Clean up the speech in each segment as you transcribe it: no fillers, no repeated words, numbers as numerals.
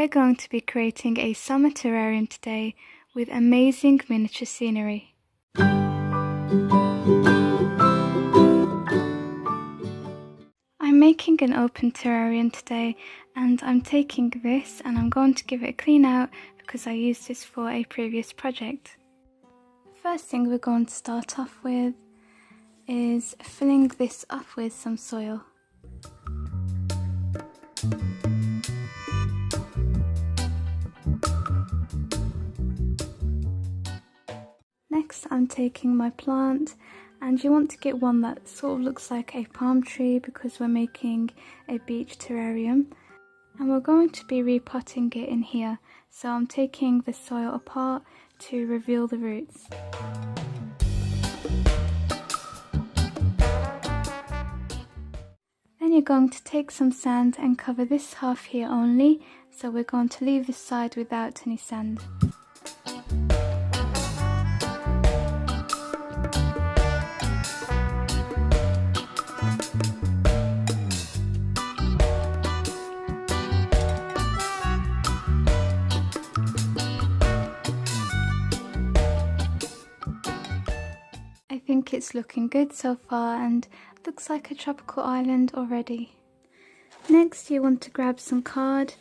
We're going to be creating a summer terrarium today with amazing miniature scenery. I'm making an open terrarium today, and I'm taking this and I'm going to give it a clean out because I used this for a previous project. The first thing we're going to start off with is filling this up with some soil. Next, I'm taking my plant, and you want to get one that sort of looks like a palm tree because we're making a beach terrarium, and we're going to be repotting it in here. So I'm taking the soil apart to reveal the roots. Then you're going to take some sand and cover this half here only, so we're going to leave this side without any sand. I think it's looking good so far and looks like a tropical island already. Next, you want to grab some card,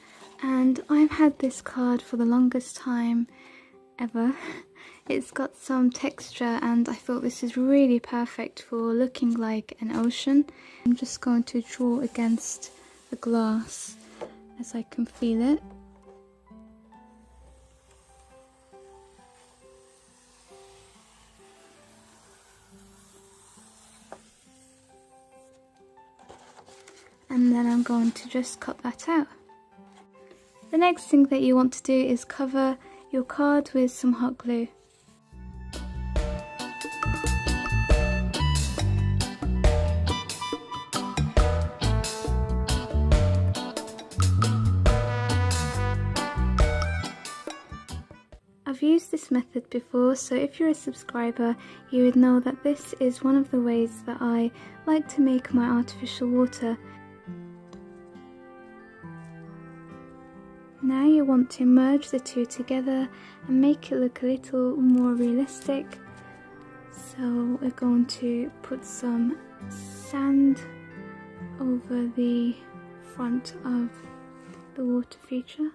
and I've had this card for the longest time ever. It's got some texture and I thought this is really perfect for looking like an ocean. I'm just going to draw against the glass as I can feel it. And then I'm going to just cut that out. The next thing that you want to do is cover your card with some hot glue. I've used this method before, so if you're a subscriber, you would know that this is one of the ways that I like to make my artificial water. Now you want to merge the two together and make it look a little more realistic. So we're going to put some sand over the front of the water feature.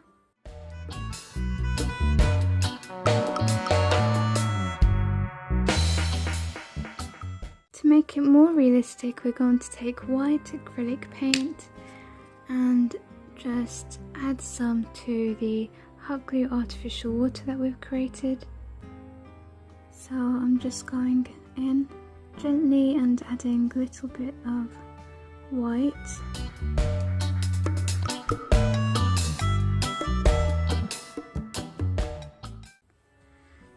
To make it more realistic, we're going to take white acrylic paint and just add some to the hot glue artificial water that we've created. So I'm just going in gently and adding a little bit of white.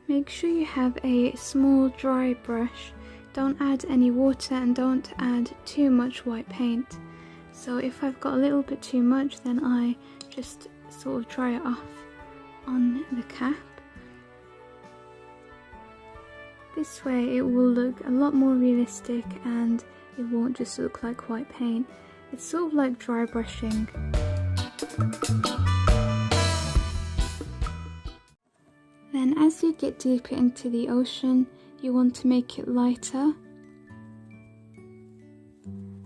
Make sure you have a small dry brush. Don't add any water and don't add too much white paint. So if I've got a little bit too much, then I just sort of dry it off on the cap. This way it will look a lot more realistic and it won't just look like white paint. It's sort of like dry brushing. Then as you get deeper into the ocean, you want to make it lighter,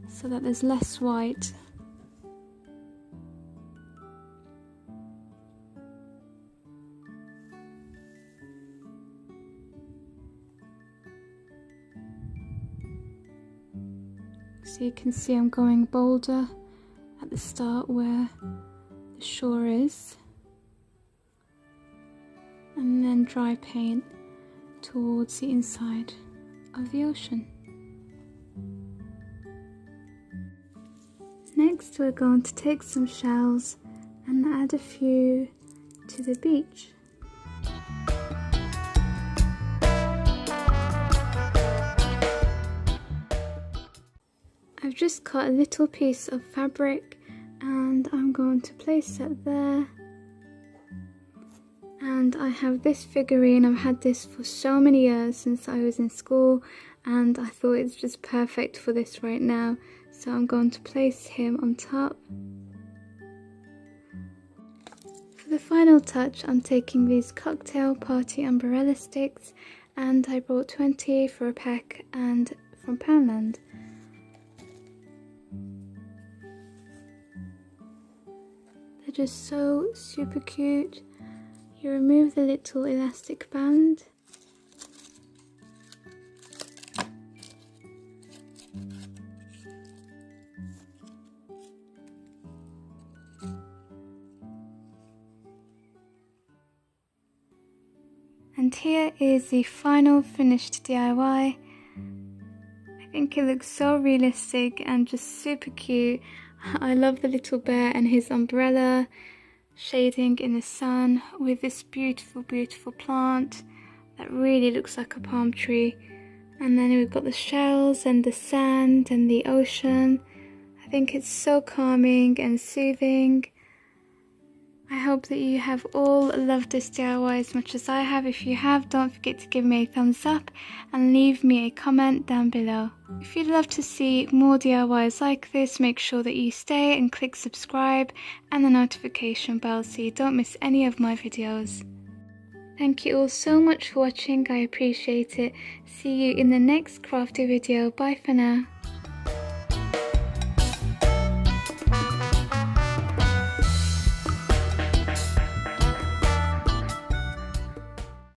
so that there's less white. So you can see I'm going bolder at the start where the shore is, and then dry paint towards the inside of the ocean. Next, we're going to take some shells and add a few to the beach. I've just cut a little piece of fabric and I'm going to place it there. And I have this figurine. I've had this for so many years since I was in school, and I thought it's just perfect for this right now. So I'm going to place him on top. For the final touch, I'm taking these cocktail party umbrella sticks, and I bought 20 for a pack and from Poundland. They're just so super cute. You remove the little elastic band. And here is the final finished DIY. I think it looks so realistic and just super cute. I love the little bear and his umbrella shading in the sun with this beautiful, beautiful plant that really looks like a palm tree. And then we've got the shells and the sand and the ocean. I think it's so calming and soothing. I hope that you have all loved this DIY as much as I have. If you have, don't forget to give me a thumbs up and leave me a comment down below. If you'd love to see more DIYs like this, make sure that you stay and click subscribe and the notification bell so you don't miss any of my videos. Thank you all so much for watching, I appreciate it. See you in the next crafty video. Bye for now.